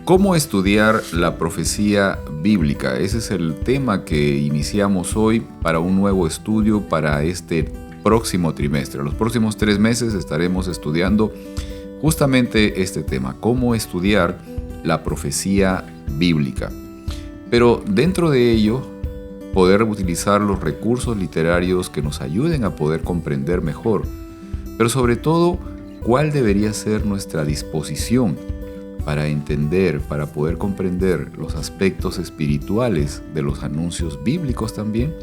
¿Cómo estudiar la profecía bíblica? Ese es el tema que iniciamos hoy para un nuevo estudio para este próximo trimestre. Los próximos 3 meses estaremos estudiando justamente este tema, cómo estudiar la profecía bíblica. Pero dentro de ello, poder utilizar los recursos literarios que nos ayuden a poder comprender mejor. Pero sobre todo, ¿cuál debería ser nuestra disposición para entender, para poder comprender los aspectos espirituales de los anuncios bíblicos también?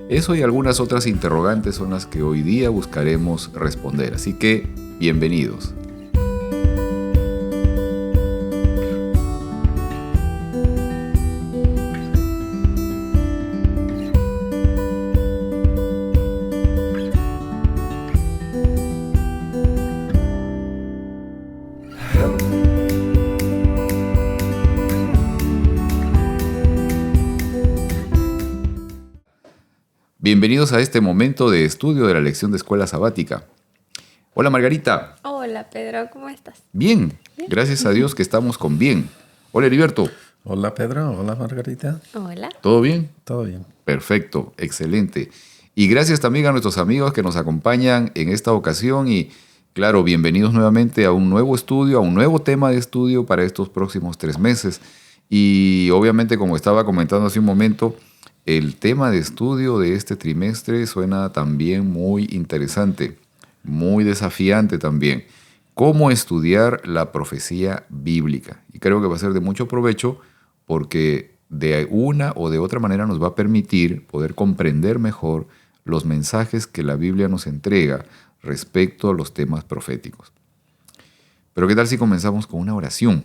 Eso y algunas otras interrogantes son las que hoy día buscaremos responder. Así que, bienvenidos. Bienvenidos a este momento de estudio de la lección de escuela sabática. Hola Margarita. Hola Pedro, ¿cómo estás? Bien, gracias a Dios que estamos con bien. Hola Heriberto. Hola Pedro, hola Margarita. Hola. ¿Todo bien? Todo bien. Perfecto, excelente. Y gracias también a nuestros amigos que nos acompañan en esta ocasión y claro, bienvenidos nuevamente a un nuevo estudio, a un nuevo tema de estudio para estos próximos 3 meses. Y obviamente, como estaba comentando hace un momento, el tema de estudio de este trimestre suena también muy interesante, muy desafiante también. ¿Cómo estudiar la profecía bíblica? Y creo que va a ser de mucho provecho porque de una o de otra manera nos va a permitir poder comprender mejor los mensajes que la Biblia nos entrega respecto a los temas proféticos. Pero ¿qué tal si comenzamos con una oración?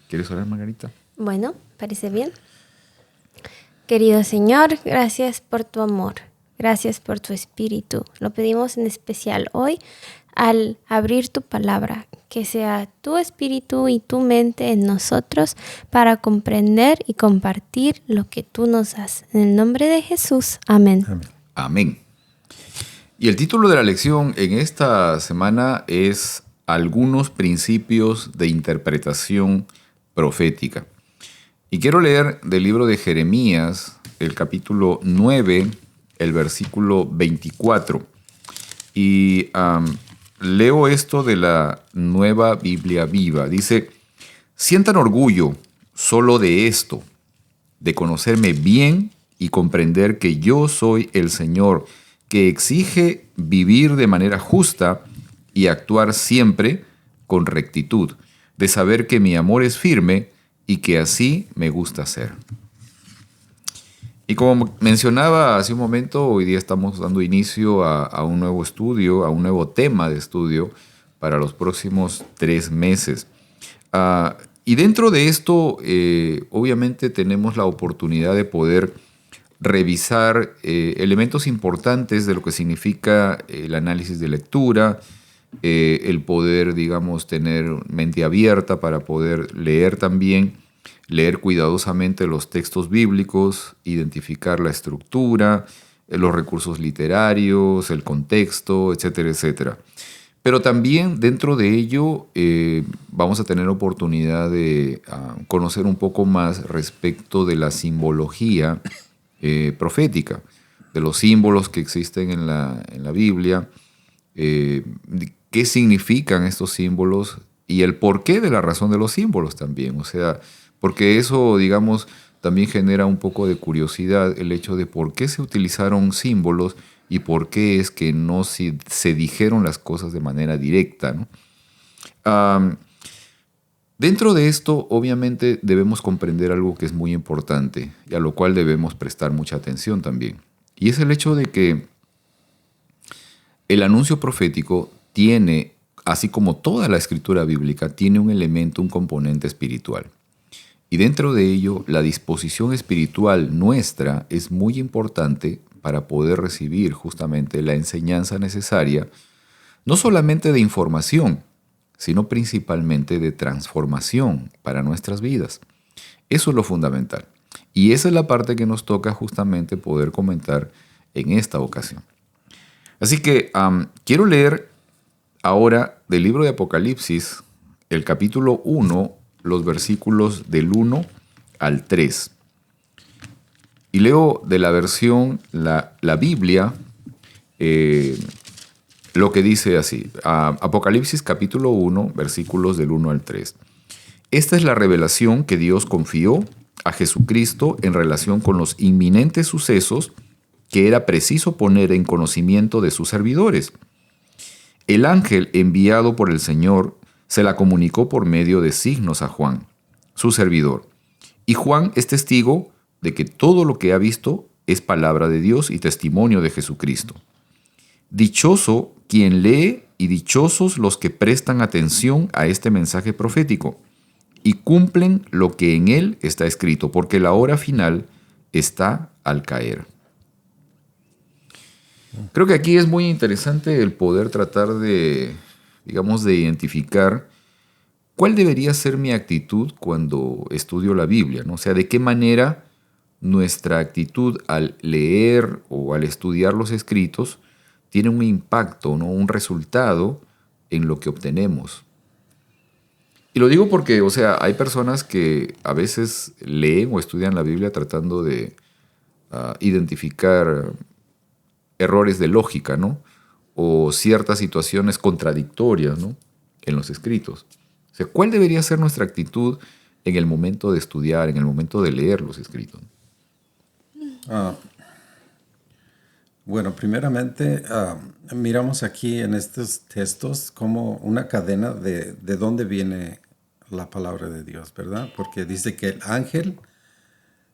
¿Quieres orar, Margarita? Bueno, parece bien. Querido Señor, gracias por tu amor, gracias por tu espíritu. Lo pedimos en especial hoy al abrir tu palabra, que sea tu espíritu y tu mente en nosotros para comprender y compartir lo que tú nos das. En el nombre de Jesús, amén. Amén. Amén. Y el título de la lección en esta semana es Algunos principios de interpretación profética. Y quiero leer del libro de Jeremías, el capítulo 9, el versículo 24. Y leo esto de la Nueva Biblia Viva. Dice, sientan orgullo solo de esto, de conocerme bien y comprender que yo soy el Señor, que exige vivir de manera justa y actuar siempre con rectitud, de saber que mi amor es firme y que así me gusta ser. Y como mencionaba hace un momento, hoy día estamos dando inicio a un nuevo estudio, a un nuevo tema de estudio para los próximos 3 meses. Y dentro de esto, obviamente tenemos la oportunidad de poder revisar elementos importantes de lo que significa el análisis de lectura, el poder, digamos, tener mente abierta para poder leer también, leer cuidadosamente los textos bíblicos, identificar la estructura, los recursos literarios, el contexto, etcétera, etcétera. Pero también dentro de ello vamos a tener oportunidad de conocer un poco más respecto de la simbología profética, de los símbolos que existen en la Biblia, qué significan estos símbolos y el porqué de la razón de los símbolos también. O sea, porque eso, digamos, también genera un poco de curiosidad el hecho de por qué se utilizaron símbolos y por qué es que no se dijeron las cosas de manera directa, ¿no? Dentro de esto, obviamente, debemos comprender algo que es muy importante y a lo cual debemos prestar mucha atención también. Y es el hecho de que el anuncio profético tiene, así como toda la escritura bíblica, tiene un elemento, un componente espiritual. Y dentro de ello, la disposición espiritual nuestra es muy importante para poder recibir justamente la enseñanza necesaria, no solamente de información, sino principalmente de transformación para nuestras vidas. Eso es lo fundamental. Y esa es la parte que nos toca justamente poder comentar en esta ocasión. Así que quiero leer ahora del libro de Apocalipsis, el capítulo 1, los versículos del 1 al 3. Y leo de la versión, la Biblia, lo que dice así. Apocalipsis capítulo 1, versículos del 1 al 3. Esta es la revelación que Dios confió a Jesucristo en relación con los inminentes sucesos que era preciso poner en conocimiento de sus servidores. El ángel enviado por el Señor se la comunicó por medio de signos a Juan, su servidor. Y Juan es testigo de que todo lo que ha visto es palabra de Dios y testimonio de Jesucristo. Dichoso quien lee y dichosos los que prestan atención a este mensaje profético y cumplen lo que en él está escrito, porque la hora final está al caer. Creo que aquí es muy interesante el poder tratar de, digamos, de identificar cuál debería ser mi actitud cuando estudio la Biblia, ¿no? O sea, de qué manera nuestra actitud al leer o al estudiar los escritos tiene un impacto, ¿no? Un resultado en lo que obtenemos. Y lo digo porque, o sea, hay personas que a veces leen o estudian la Biblia tratando de identificar errores de lógica, ¿no? O ciertas situaciones contradictorias, ¿no? En los escritos. O sea, ¿cuál debería ser nuestra actitud en el momento de estudiar, en el momento de leer los escritos? Bueno, primeramente, miramos aquí en estos textos como una cadena de dónde viene la palabra de Dios, ¿verdad? Porque dice que el ángel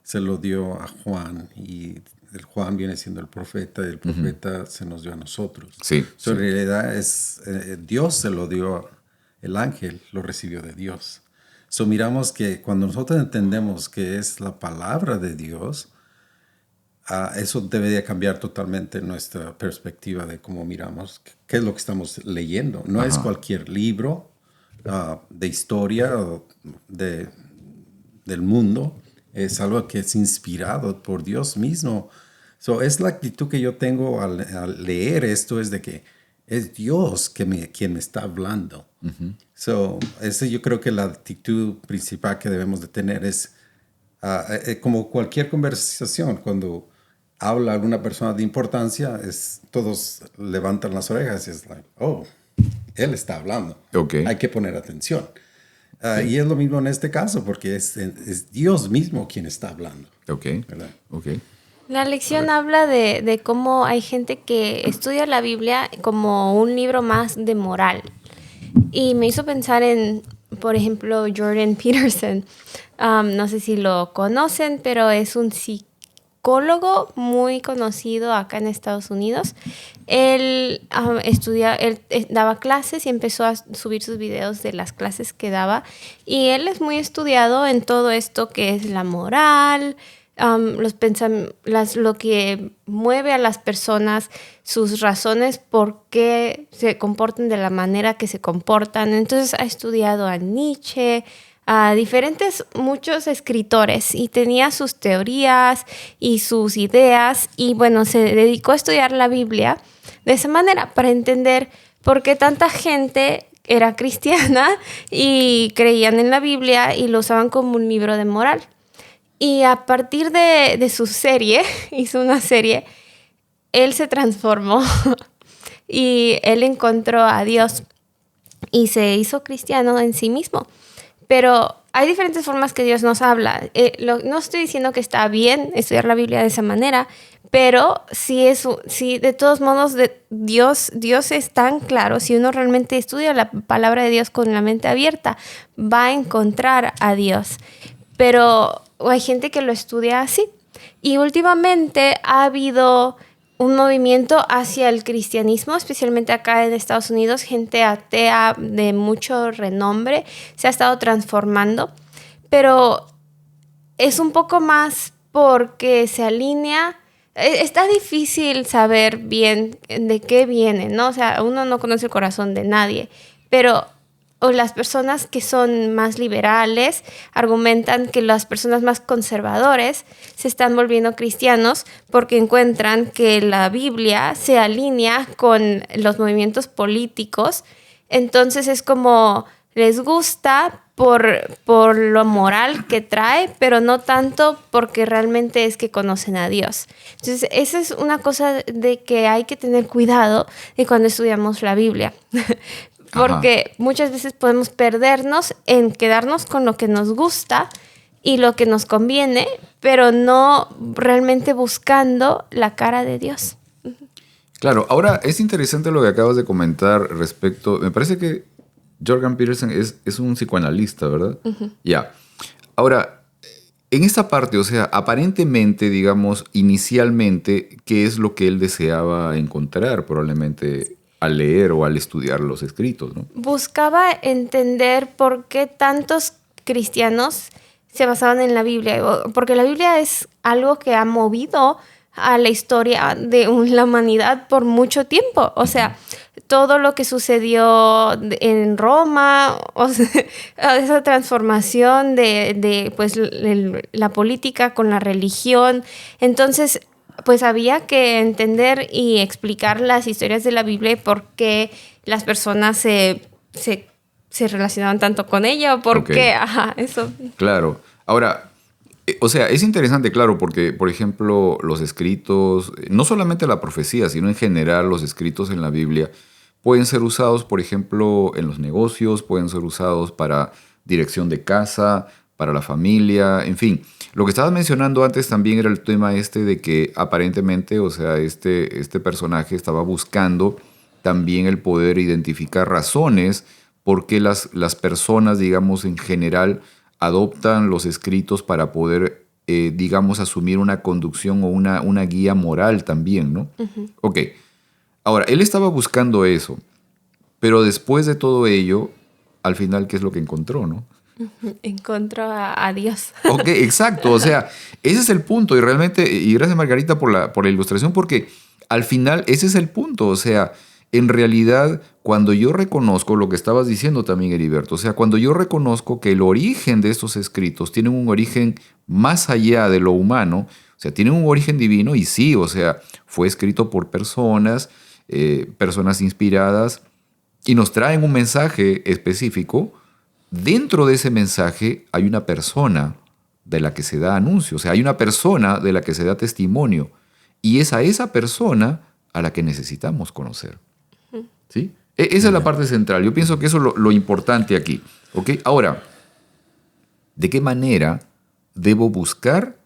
se lo dio a Juan y el Juan viene siendo el profeta y el profeta se nos dio a nosotros. Sí. En realidad es Dios se lo dio, el ángel lo recibió de Dios. Miramos que cuando nosotros entendemos que es la palabra de Dios, eso debería cambiar totalmente nuestra perspectiva de cómo miramos qué es lo que estamos leyendo. No es cualquier libro de historia o del mundo. Es algo que es inspirado por Dios mismo. Es la actitud que yo tengo al leer esto, es de que es Dios quien me está hablando. Yo creo que la actitud principal que debemos de tener es como cualquier conversación, cuando habla alguna persona de importancia, todos levantan las orejas y es like, oh, él está hablando. Okay. Hay que poner atención. Y es lo mismo en este caso, porque es Dios mismo quien está hablando. Okay. La lección habla de cómo hay gente que estudia la Biblia como un libro más de moral. Y me hizo pensar en, por ejemplo, Jordan Peterson. No sé si lo conocen, pero es un psicólogo muy conocido acá en Estados Unidos. Él daba clases y empezó a subir sus videos de las clases que daba. Y él es muy estudiado en todo esto que es la moral, lo que mueve a las personas, sus razones por qué se comportan de la manera que se comportan. Entonces ha estudiado a Nietzsche, a muchos escritores, y tenía sus teorías y sus ideas, y bueno, se dedicó a estudiar la Biblia de esa manera para entender por qué tanta gente era cristiana y creían en la Biblia y lo usaban como un libro de moral. Y a partir de su serie, hizo una serie, él se transformó y él encontró a Dios y se hizo cristiano en sí mismo. Pero hay diferentes formas que Dios nos habla. No estoy diciendo que está bien estudiar la Biblia de esa manera, pero sí de todos modos Dios es tan claro. Si uno realmente estudia la palabra de Dios con la mente abierta, va a encontrar a Dios. Pero hay gente que lo estudia así. Y últimamente ha habido un movimiento hacia el cristianismo, especialmente acá en Estados Unidos. Gente atea de mucho renombre se ha estado transformando. Pero es un poco más porque se alinea. Está difícil saber bien de qué viene, ¿no? O sea, uno no conoce el corazón de nadie. Pero las personas que son más liberales argumentan que las personas más conservadores se están volviendo cristianos porque encuentran que la Biblia se alinea con los movimientos políticos. Entonces es como les gusta, por lo moral que trae, pero no tanto porque realmente es que conocen a Dios. Entonces, esa es una cosa de que hay que tener cuidado de cuando estudiamos la Biblia. Porque muchas veces podemos perdernos en quedarnos con lo que nos gusta y lo que nos conviene, pero no realmente buscando la cara de Dios. Claro, ahora es interesante lo que acabas de comentar respecto, me parece que Jordan Peterson es un psicoanalista, ¿verdad? Ya. Ahora, en esta parte, o sea, aparentemente, digamos, inicialmente, ¿qué es lo que él deseaba encontrar probablemente al leer o al estudiar los escritos, ¿no? Buscaba entender por qué tantos cristianos se basaban en la Biblia, porque la Biblia es algo que ha movido a la historia de la humanidad por mucho tiempo. O sea, todo lo que sucedió en Roma, o sea, esa transformación de pues, la política con la religión. Entonces, pues había que entender y explicar las historias de la Biblia y por qué las personas se relacionaban tanto con ella, o por qué, eso. Claro. Ahora, o sea, es interesante, claro, porque, por ejemplo, los escritos, no solamente la profecía, sino en general los escritos en la Biblia pueden ser usados, por ejemplo, en los negocios, pueden ser usados para dirección de casa, para la familia, en fin. Lo que estabas mencionando antes también era el tema de que aparentemente, o sea, este personaje estaba buscando también el poder identificar razones por qué las personas, digamos, en general adoptan los escritos para poder, digamos, asumir una conducción o una guía moral también, ¿no? Ok. Ahora, él estaba buscando eso, pero después de todo ello, al final, ¿qué es lo que encontró, no? Encontró a Dios. Ok, exacto. O sea, ese es el punto. Y realmente, y gracias Margarita por la ilustración, porque al final ese es el punto. O sea, en realidad, cuando yo reconozco lo que estabas diciendo también, Heriberto, o sea, cuando yo reconozco que el origen de estos escritos tienen un origen más allá de lo humano, o sea, tienen un origen divino y sí, o sea, fue escrito por personas, personas inspiradas y nos traen un mensaje específico. Dentro de ese mensaje hay una persona de la que se da anuncio, o sea, hay una persona de la que se da testimonio y es a esa persona a la que necesitamos conocer. ¿Sí? Esa es la parte central. Yo pienso que eso es lo importante aquí. ¿Okay? Ahora, ¿de qué manera debo buscar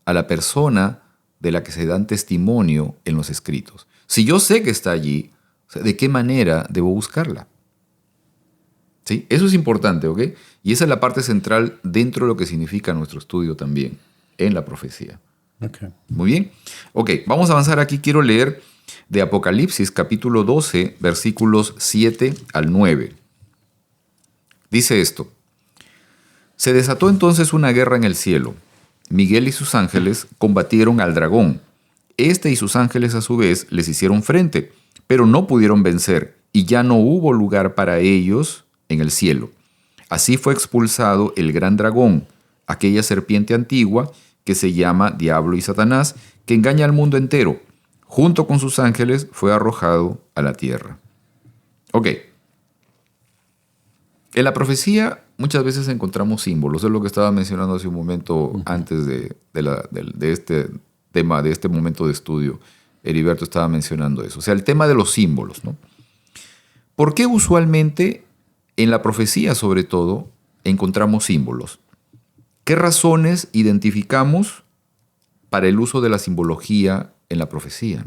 a la persona de la que se dan testimonio en los escritos? Si yo sé que está allí, ¿de qué manera debo buscarla? ¿Sí? Eso es importante, ¿ok? Y esa es la parte central dentro de lo que significa nuestro estudio también en la profecía. Okay. Muy bien. Ok, vamos a avanzar aquí. Quiero leer de Apocalipsis, capítulo 12, versículos 7 al 9. Dice esto: Se desató entonces una guerra en el cielo. Miguel y sus ángeles combatieron al dragón. Este y sus ángeles a su vez les hicieron frente, pero no pudieron vencer, y ya no hubo lugar para ellos en el cielo. Así fue expulsado el gran dragón, aquella serpiente antigua que se llama Diablo y Satanás, que engaña al mundo entero. Junto con sus ángeles fue arrojado a la tierra. Ok. En la profecía muchas veces encontramos símbolos. Es lo que estaba mencionando hace un momento antes de este tema, de este momento de estudio. Heriberto estaba mencionando eso. O sea, el tema de los símbolos, ¿no? ¿Por qué usualmente en la profecía, sobre todo, encontramos símbolos? ¿Qué razones identificamos para el uso de la simbología en la profecía?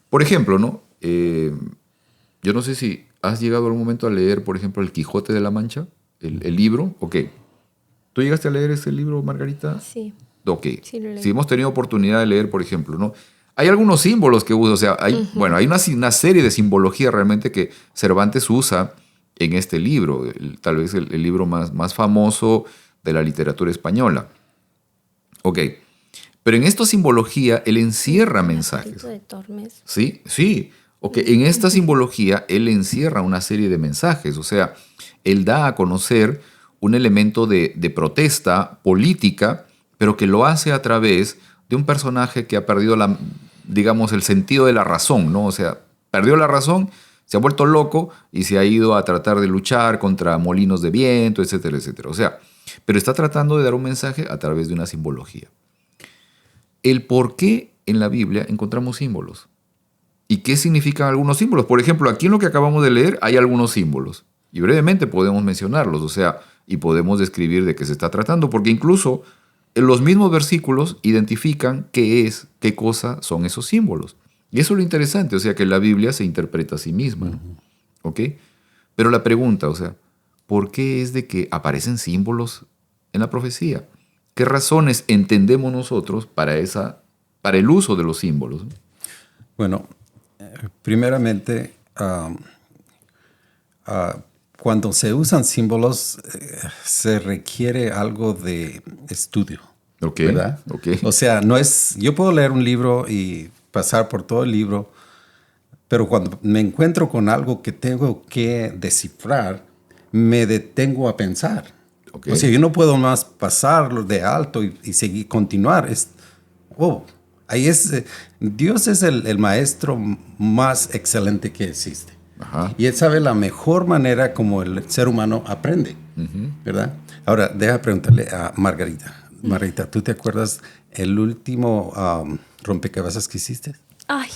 Por ejemplo, ¿no? Yo no sé si has llegado algún momento a leer, por ejemplo, El Quijote de la Mancha, el libro. Ok. ¿Tú llegaste a leer ese libro, Margarita? Sí. Ok. Sí, lo leí. Si hemos tenido oportunidad de leer, por ejemplo, ¿no? Hay algunos símbolos que usa, o sea, hay, bueno, hay una serie de simbología realmente que Cervantes usa en este libro, tal vez el libro más famoso de la literatura española. Ok. Pero en esta simbología él encierra mensajes. De Tormes. Sí, sí. Ok, en esta simbología él encierra una serie de mensajes. O sea, él da a conocer un elemento de protesta política, pero que lo hace a través de un personaje que ha perdido digamos, el sentido de la razón, ¿no? O sea, perdió la razón Se ha vuelto loco y se ha ido a tratar de luchar contra molinos de viento, etcétera, etcétera. O sea, pero está tratando de dar un mensaje a través de una simbología. El por qué en la Biblia encontramos símbolos. ¿Y qué significan algunos símbolos? Por ejemplo, aquí en lo que acabamos de leer hay algunos símbolos. Y brevemente podemos mencionarlos, o sea, y podemos describir de qué se está tratando, porque incluso en los mismos versículos identifican qué cosa son esos símbolos. Y eso es lo interesante, o sea, que la Biblia se interpreta a sí misma, ¿no? ¿Ok? Pero la pregunta, o sea, ¿por qué es de que aparecen símbolos en la profecía? ¿Qué razones entendemos nosotros para el uso de los símbolos? Bueno, primeramente, cuando se usan símbolos, se requiere algo de estudio, ¿verdad? Okay. O sea, yo puedo leer un libro y pasar por todo el libro, pero cuando me encuentro con algo que tengo que descifrar, me detengo a pensar. Okay. O sea, yo no puedo más pasarlo de alto y seguir, continuar. Ahí Dios es el maestro más excelente que existe. Ajá. Y Él sabe la mejor manera como el ser humano aprende, ¿verdad? Ahora, deja preguntarle a Margarita. Margarita, ¿tú te acuerdas el último rompecabezas que hiciste? Ay.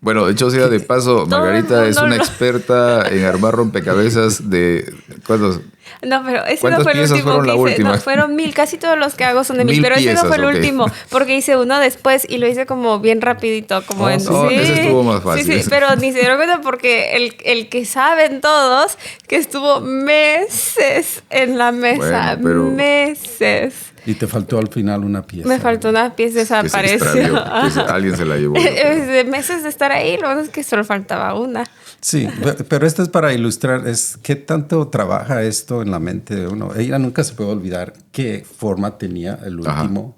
Bueno, de hecho, sea de paso, Margarita es una experta en armar rompecabezas de... ¿Cuántos? No, pero ese no ¿Cuántas fue el piezas último fueron la que hice. última? No, fueron 1000. Casi todos los que hago son de 1000. 1000 Pero ese no fue el piezas, último. Porque hice uno después y lo hice como bien rapidito. Como Sí. Ese estuvo más fácil. Sí, pero ni se dieron cuenta porque el que saben todos que estuvo meses en la mesa. Bueno, pero... Meses. Y te faltó al final una pieza. Me faltó una pieza, Que se desapareció. extravió, alguien se la llevó. De meses de estar ahí, lo bueno es que solo faltaba una. Sí, pero esto es para ilustrar qué tanto trabaja esto en la mente de uno. Ella nunca se puede olvidar qué forma tenía el último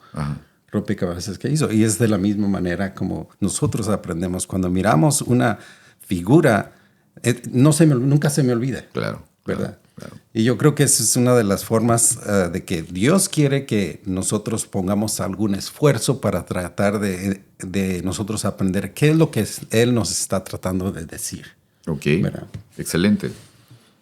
rompecabezas que hizo. Y es de la misma manera como nosotros aprendemos. Cuando miramos una figura, nunca se me olvida. Claro. ¿Verdad? Claro. Y yo creo que esa es una de las formas de que Dios quiere que nosotros pongamos algún esfuerzo para tratar de nosotros aprender qué es lo que Él nos está tratando de decir. Ok, ¿verdad? Excelente.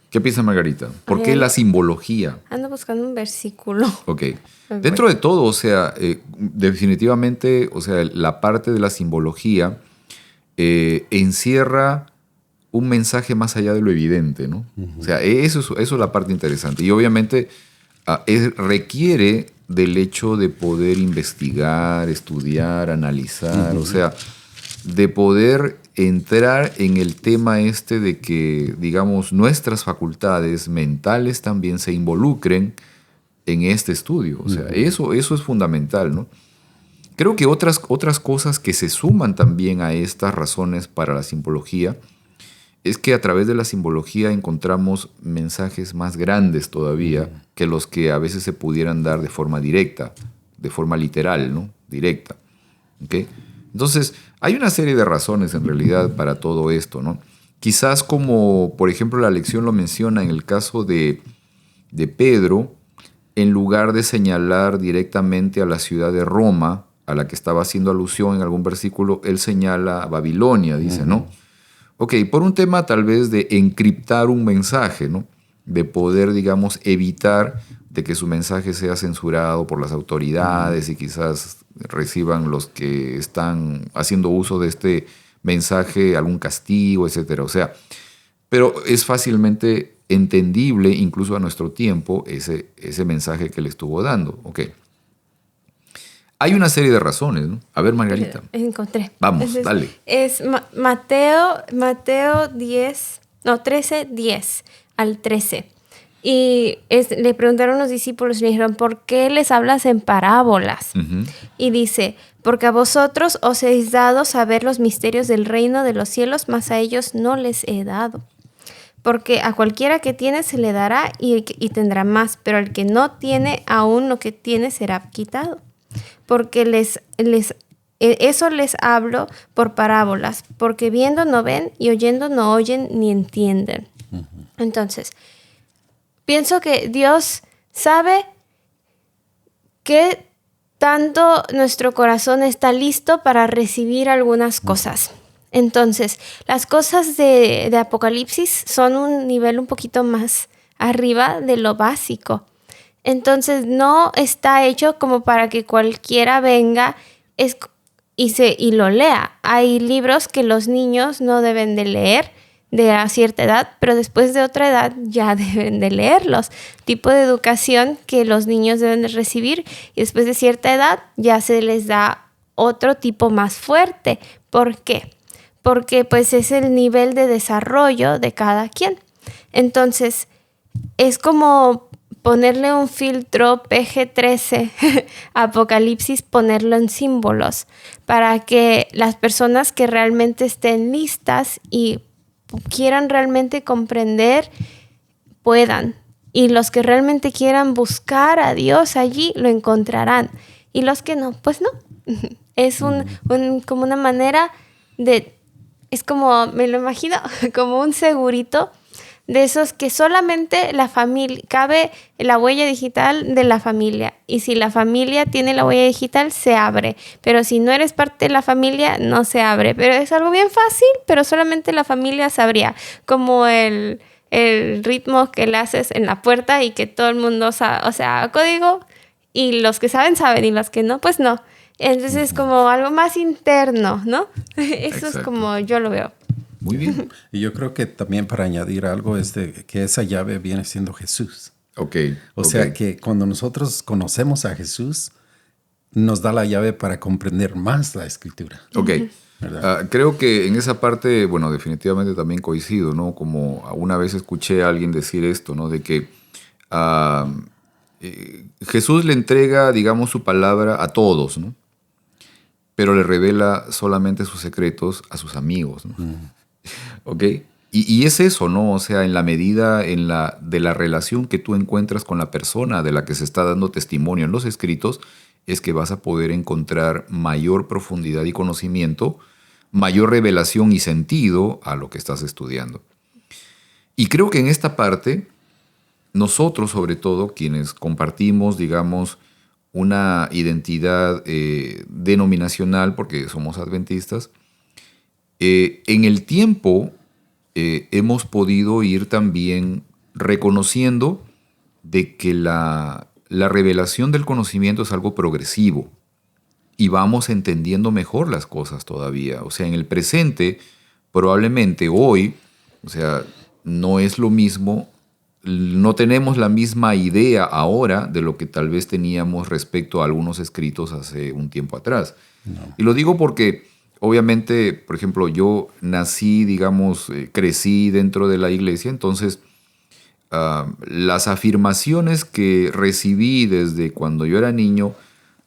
¿Qué piensa Margarita? ¿Por qué la simbología? Ando buscando un versículo. Ok. Dentro de todo, o sea, definitivamente, o sea, la parte de la simbología encierra un mensaje más allá de lo evidente, ¿no? O sea, eso es la parte interesante. Y obviamente requiere del hecho de poder investigar, estudiar, analizar, o sea, de poder entrar en el tema de que, digamos, nuestras facultades mentales también se involucren en este estudio. O sea, eso es fundamental, ¿no? Creo que otras cosas que se suman también a estas razones para la simbología es que a través de la simbología encontramos mensajes más grandes todavía que los que a veces se pudieran dar de forma directa, de forma literal, ¿no? Directa. ¿Okay? Entonces, hay una serie de razones en realidad para todo esto, ¿no? Quizás como, por ejemplo, la lección lo menciona en el caso de Pedro, en lugar de señalar directamente a la ciudad de Roma, a la que estaba haciendo alusión en algún versículo, él señala a Babilonia, dice, ¿no? Ok, por un tema tal vez de encriptar un mensaje, ¿no? De poder, digamos, evitar de que su mensaje sea censurado por las autoridades y quizás reciban los que están haciendo uso de este mensaje algún castigo, etcétera. O sea, pero es fácilmente entendible, incluso a nuestro tiempo, ese mensaje que le estuvo dando. Ok. Hay una serie de razones, ¿no? A ver, Margarita. Encontré. Vamos, dale. Es Mateo 13, 10 al 13. Y le preguntaron los discípulos y le dijeron, ¿por qué les hablas en parábolas? Y dice, porque a vosotros os es dado saber los misterios del reino de los cielos, mas a ellos no les he dado. Porque a cualquiera que tiene se le dará y tendrá más, pero al que no tiene, aún lo que tiene será quitado. Porque eso les hablo por parábolas, porque viendo no ven y oyendo no oyen ni entienden. Entonces, pienso que Dios sabe que tanto nuestro corazón está listo para recibir algunas cosas. Entonces, las cosas de Apocalipsis son un nivel un poquito más arriba de lo básico. Entonces, no está hecho como para que cualquiera venga y lo lea. Hay libros que los niños no deben de leer de a cierta edad, pero después de otra edad ya deben de leerlos. Tipo de educación que los niños deben de recibir y después de cierta edad ya se les da otro tipo más fuerte. ¿Por qué? Porque pues es el nivel de desarrollo de cada quien. Entonces, es como ponerle un filtro PG-13 Apocalipsis, ponerlo en símbolos, para que las personas que realmente estén listas y quieran realmente comprender, puedan. Y los que realmente quieran buscar a Dios allí, lo encontrarán. Y los que no, pues no. Es como una manera de... Es como, me lo imagino, como un segurito de esos que solamente la familia, cabe la huella digital de la familia. Y si la familia tiene la huella digital, se abre. Pero si no eres parte de la familia, no se abre. Pero es algo bien fácil, pero solamente la familia sabría. Como el ritmo que le haces en la puerta y que todo el mundo sabe, o sea, código. Y los que saben, saben. Y los que no, pues no. Entonces es como algo más interno, ¿no? Eso es como yo lo veo. Muy bien. Y yo creo que también para añadir algo es que esa llave viene siendo Jesús. Ok. O sea que cuando nosotros conocemos a Jesús, nos da la llave para comprender más la Escritura. Ok. Creo que en esa parte, bueno, definitivamente también coincido, ¿no? Como una vez escuché a alguien decir esto, ¿no? De que Jesús le entrega, digamos, su palabra a todos, ¿no? Pero le revela solamente sus secretos a sus amigos, ¿no? ¿Ok? Y es eso, ¿no? O sea, en la medida de la relación que tú encuentras con la persona de la que se está dando testimonio en los escritos, es que vas a poder encontrar mayor profundidad y conocimiento, mayor revelación y sentido a lo que estás estudiando. Y creo que en esta parte, nosotros, sobre todo, quienes compartimos, digamos, una identidad denominacional, porque somos adventistas, en el tiempo hemos podido ir también reconociendo de que la revelación del conocimiento es algo progresivo y vamos entendiendo mejor las cosas todavía. O sea, en el presente, probablemente hoy, o sea, no es lo mismo, no tenemos la misma idea ahora de lo que tal vez teníamos respecto a algunos escritos hace un tiempo atrás. No. Y lo digo porque, obviamente, por ejemplo, yo nací, digamos, crecí dentro de la iglesia, entonces las afirmaciones que recibí desde cuando yo era niño,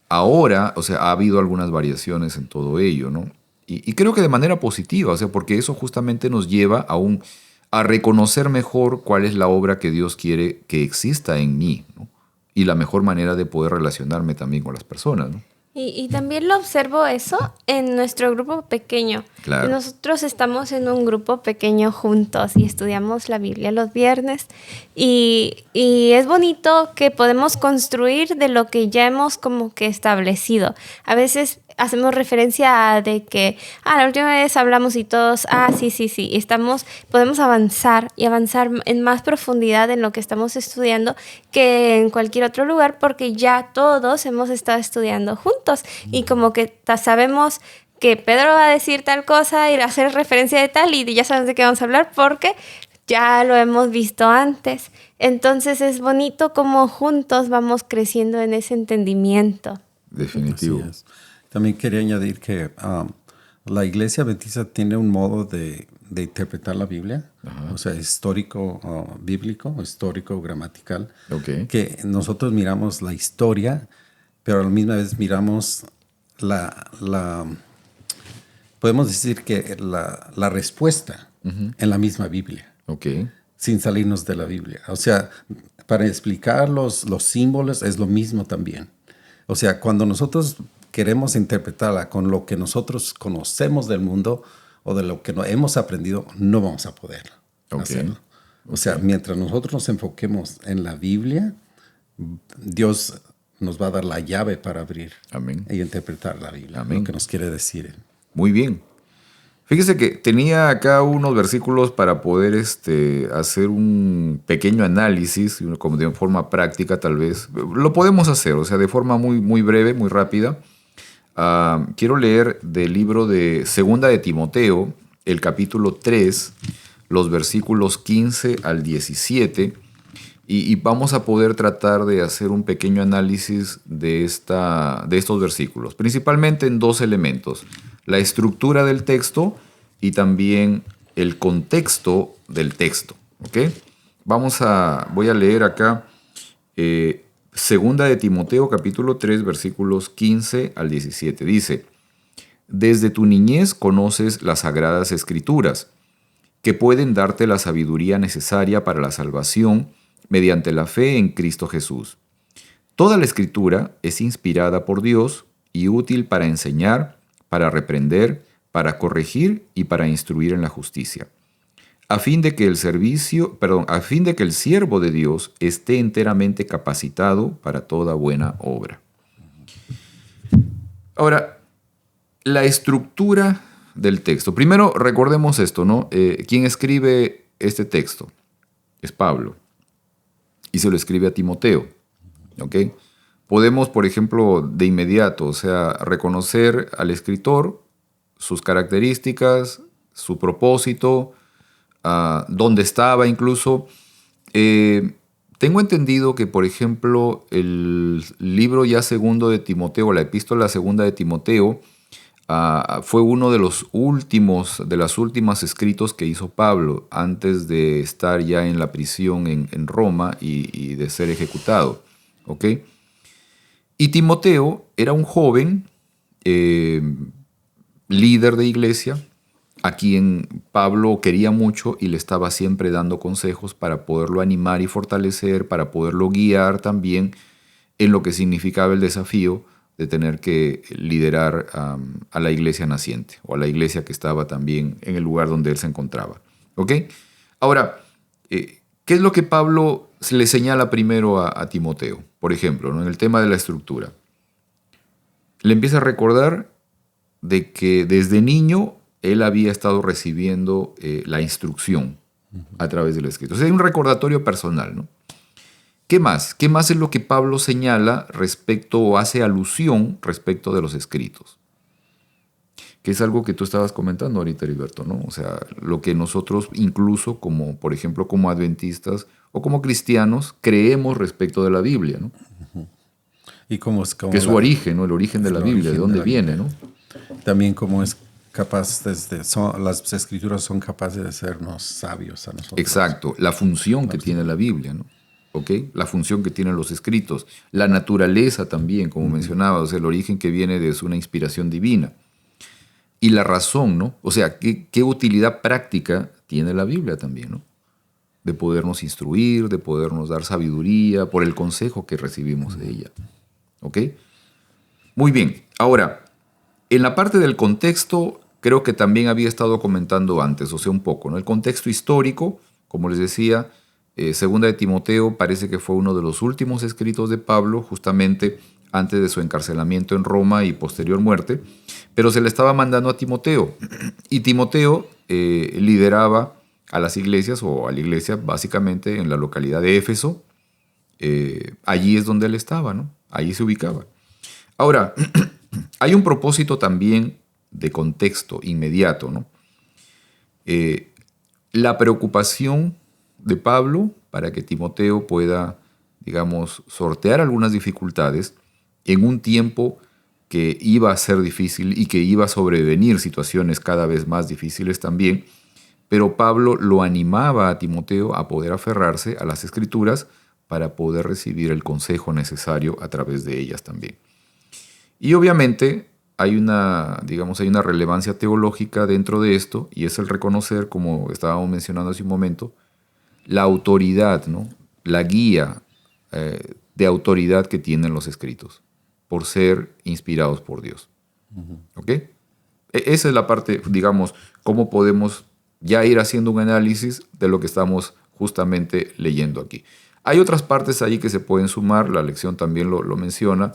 ahora, o sea, ha habido algunas variaciones en todo ello, ¿no? Y creo que de manera positiva, o sea, porque eso justamente nos lleva a reconocer mejor cuál es la obra que Dios quiere que exista en mí, ¿no? Y la mejor manera de poder relacionarme también con las personas, ¿no? Y también lo observo eso en nuestro grupo pequeño. Claro. Nosotros estamos en un grupo pequeño juntos y estudiamos la Biblia los viernes. Y es bonito que podemos construir de lo que ya hemos como que establecido. A veces hacemos referencia a de que, la última vez hablamos y todos, sí. Y podemos avanzar y avanzar en más profundidad en lo que estamos estudiando que en cualquier otro lugar, porque ya todos hemos estado estudiando juntos. Y como que sabemos que Pedro va a decir tal cosa y hacer referencia de tal, y ya sabemos de qué vamos a hablar porque ya lo hemos visto antes. Entonces es bonito como juntos vamos creciendo en ese entendimiento. Definitivo. También quería añadir que la Iglesia Adventista tiene un modo de interpretar la Biblia, o sea, histórico bíblico, histórico gramatical, que nosotros miramos la historia, pero a la misma vez miramos podemos decir que la respuesta en la misma Biblia, sin salirnos de la Biblia. O sea, para explicar los símbolos es lo mismo también. O sea, cuando nosotros queremos interpretarla con lo que nosotros conocemos del mundo o de lo que hemos aprendido, no vamos a poder hacerlo. O sea, mientras nosotros nos enfoquemos en la Biblia, Dios nos va a dar la llave para abrir y interpretar la Biblia, lo que nos quiere decir. Muy bien. Fíjese que tenía acá unos versículos para poder hacer un pequeño análisis, como de forma práctica tal vez. Lo podemos hacer, o sea, de forma muy, muy breve, muy rápida. Quiero leer del libro de Segunda de Timoteo, el capítulo 3, los versículos 15 al 17, y vamos a poder tratar de hacer un pequeño análisis de estos versículos, principalmente en dos elementos: la estructura del texto y también el contexto del texto. ¿Ok? Voy a leer acá Segunda de Timoteo, capítulo 3, versículos 15 al 17. Dice: Desde tu niñez conoces las sagradas escrituras, que pueden darte la sabiduría necesaria para la salvación mediante la fe en Cristo Jesús. Toda la escritura es inspirada por Dios y útil para enseñar, para reprender, para corregir y para instruir en la justicia, a fin de que el siervo de Dios esté enteramente capacitado para toda buena obra. Ahora, la estructura del texto. Primero, recordemos esto, ¿no? Quien escribe este texto es Pablo y se lo escribe a Timoteo, ¿ok? Podemos, por ejemplo, de inmediato, o sea, reconocer al escritor, sus características, su propósito, dónde estaba incluso. Tengo entendido que, por ejemplo, el libro ya segundo de Timoteo, la epístola segunda de Timoteo, fue uno de las últimas escritos que hizo Pablo antes de estar ya en la prisión en Roma y de ser ejecutado. ¿Ok? Y Timoteo era un joven líder de iglesia a quien Pablo quería mucho y le estaba siempre dando consejos para poderlo animar y fortalecer, para poderlo guiar también en lo que significaba el desafío de tener que liderar a la iglesia naciente o a la iglesia que estaba también en el lugar donde él se encontraba. ¿Ok? Ahora, ¿qué es lo que Pablo le señala primero a Timoteo? Por ejemplo, ¿no? En el tema de la estructura. Le empieza a recordar de que desde niño él había estado recibiendo la instrucción a través del escrito. O sea, hay un recordatorio personal, ¿no? ¿Qué más? ¿Qué más es lo que Pablo señala respecto o hace alusión respecto de los escritos? Que es algo que tú estabas comentando ahorita, Heriberto, ¿no? O sea, lo que nosotros incluso como, por ejemplo, como adventistas o como cristianos creemos respecto de la Biblia, ¿no? Y cómo es como que es su origen, ¿no? El origen de la Biblia, de dónde viene, ¿no? También cómo es capaz, las escrituras son capaces de hacernos sabios a nosotros. Exacto, la función que tiene la Biblia, ¿no? ¿Ok? La función que tienen los escritos, la naturaleza también, como mencionaba, o sea, el origen que viene de una inspiración divina. Y la razón, ¿no? O sea, ¿qué utilidad práctica tiene la Biblia también, ¿no? De podernos instruir, de podernos dar sabiduría por el consejo que recibimos de ella. ¿Ok? Muy bien. Ahora, en la parte del contexto, creo que también había estado comentando antes, o sea, un poco, ¿no? El contexto histórico, como les decía, Segunda de Timoteo parece que fue uno de los últimos escritos de Pablo, justamente antes de su encarcelamiento en Roma y posterior muerte, pero se le estaba mandando a Timoteo. Y Timoteo lideraba a las iglesias, o a la iglesia básicamente en la localidad de Éfeso. Allí es donde él estaba, ¿no? Allí se ubicaba. Ahora, hay un propósito también de contexto inmediato, ¿no? La preocupación de Pablo para que Timoteo pueda, digamos, sortear algunas dificultades en un tiempo que iba a ser difícil y que iba a sobrevenir situaciones cada vez más difíciles también, pero Pablo lo animaba a Timoteo a poder aferrarse a las Escrituras para poder recibir el consejo necesario a través de ellas también. Y obviamente hay una relevancia teológica dentro de esto, y es el reconocer, como estábamos mencionando hace un momento, la autoridad, ¿no? La guía de autoridad que tienen los escritos por ser inspirados por Dios. ¿Ok? Esa es la parte, digamos, cómo podemos ya ir haciendo un análisis de lo que estamos justamente leyendo aquí. Hay otras partes ahí que se pueden sumar, la lección también lo menciona,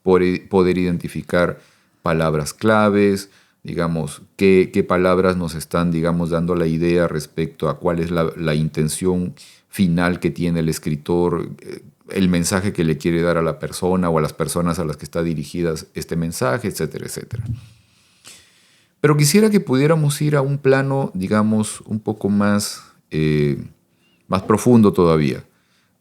poder identificar palabras claves, digamos, qué palabras nos están, digamos, dando la idea respecto a cuál es la intención final que tiene el escritor, el mensaje que le quiere dar a la persona o a las personas a las que está dirigidas este mensaje, etcétera, etcétera. Pero quisiera que pudiéramos ir a un plano, digamos, un poco más profundo todavía.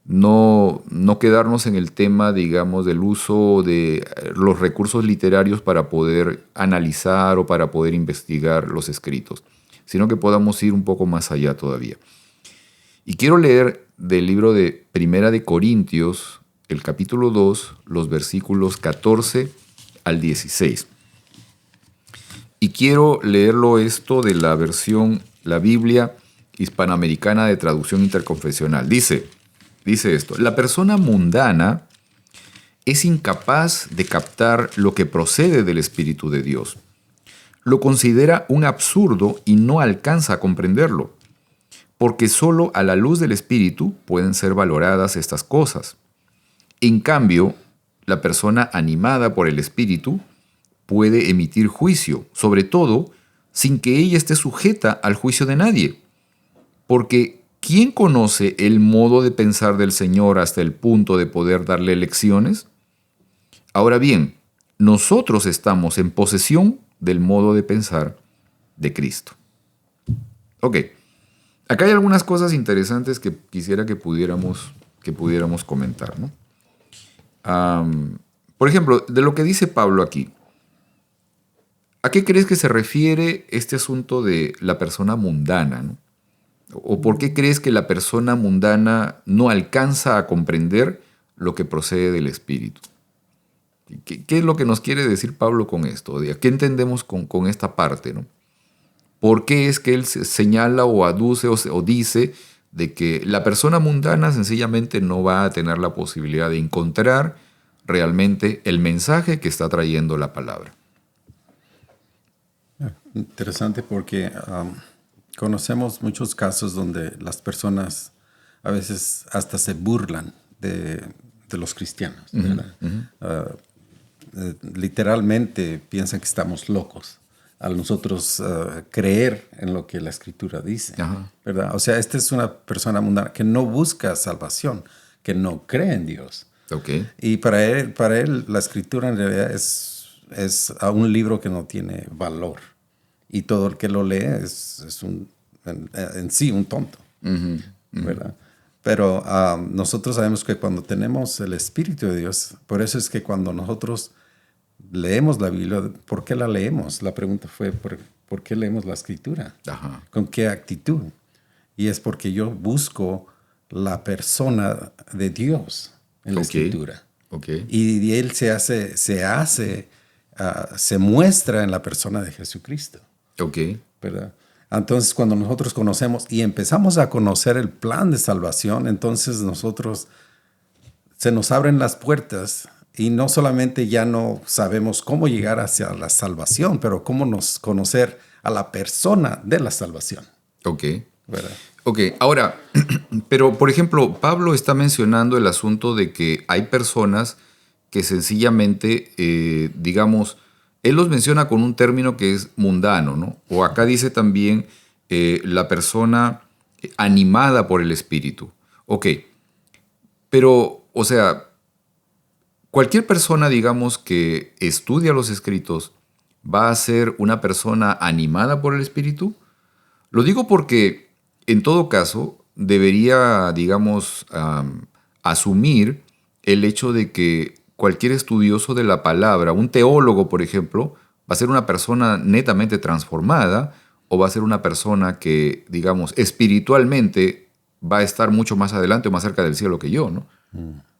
No quedarnos en el tema, digamos, del uso de los recursos literarios para poder analizar o para poder investigar los escritos, sino que podamos ir un poco más allá todavía. Y quiero leer del libro de Primera de Corintios, el capítulo 2, los versículos 14 al 16. Y quiero leerlo esto de la versión, la Biblia hispanoamericana de traducción interconfesional. Dice esto: la persona mundana es incapaz de captar lo que procede del Espíritu de Dios. Lo considera un absurdo y no alcanza a comprenderlo, porque solo a la luz del Espíritu pueden ser valoradas estas cosas. En cambio, la persona animada por el Espíritu puede emitir juicio, sobre todo sin que ella esté sujeta al juicio de nadie. Porque ¿quién conoce el modo de pensar del Señor hasta el punto de poder darle lecciones? Ahora bien, nosotros estamos en posesión del modo de pensar de Cristo. Ok, acá hay algunas cosas interesantes que quisiera que pudiéramos comentar, ¿no? Por ejemplo, de lo que dice Pablo aquí, ¿a qué crees que se refiere este asunto de la persona mundana, ¿no? ¿O por qué crees que la persona mundana no alcanza a comprender lo que procede del Espíritu? ¿Qué es lo que nos quiere decir Pablo con esto? ¿Qué entendemos con esta parte, ¿no? ¿Por qué es que él señala o aduce o dice de que la persona mundana sencillamente no va a tener la posibilidad de encontrar realmente el mensaje que está trayendo la palabra? Interesante porque conocemos muchos casos donde las personas a veces hasta se burlan de los cristianos, ¿verdad? Literalmente piensan que estamos locos al nosotros creer en lo que la Escritura dice, ¿verdad? O sea, esta es una persona mundana que no busca salvación, que no cree en Dios. Okay. Y para él la Escritura en realidad es un libro que no tiene valor. Y todo el que lo lee es en sí un tonto, ¿verdad? Pero nosotros sabemos que cuando tenemos el Espíritu de Dios, por eso es que cuando nosotros leemos la Biblia, ¿por qué la leemos? La pregunta fue, ¿por qué leemos la Escritura? Ajá. ¿Con qué actitud? Y es porque yo busco la persona de Dios en la Escritura. Okay. Y Él se muestra en la persona de Jesucristo. Okay. ¿Verdad? Entonces, cuando nosotros conocemos y empezamos a conocer el plan de salvación, entonces se nos abren las puertas y no solamente ya no sabemos cómo llegar hacia la salvación, pero cómo conocer a la persona de la salvación. Ok. ¿Verdad? Ok, ahora, pero por ejemplo, Pablo está mencionando el asunto de que hay personas que sencillamente, digamos, él los menciona con un término que es mundano, ¿no? O acá dice también la persona animada por el Espíritu. Ok, pero, o sea, cualquier persona, digamos, que estudia los escritos, ¿va a ser una persona animada por el Espíritu? Lo digo porque, en todo caso, debería, digamos, asumir el hecho de que cualquier estudioso de la palabra, un teólogo, por ejemplo, va a ser una persona netamente transformada o va a ser una persona que, digamos, espiritualmente va a estar mucho más adelante o más cerca del cielo que yo, ¿no?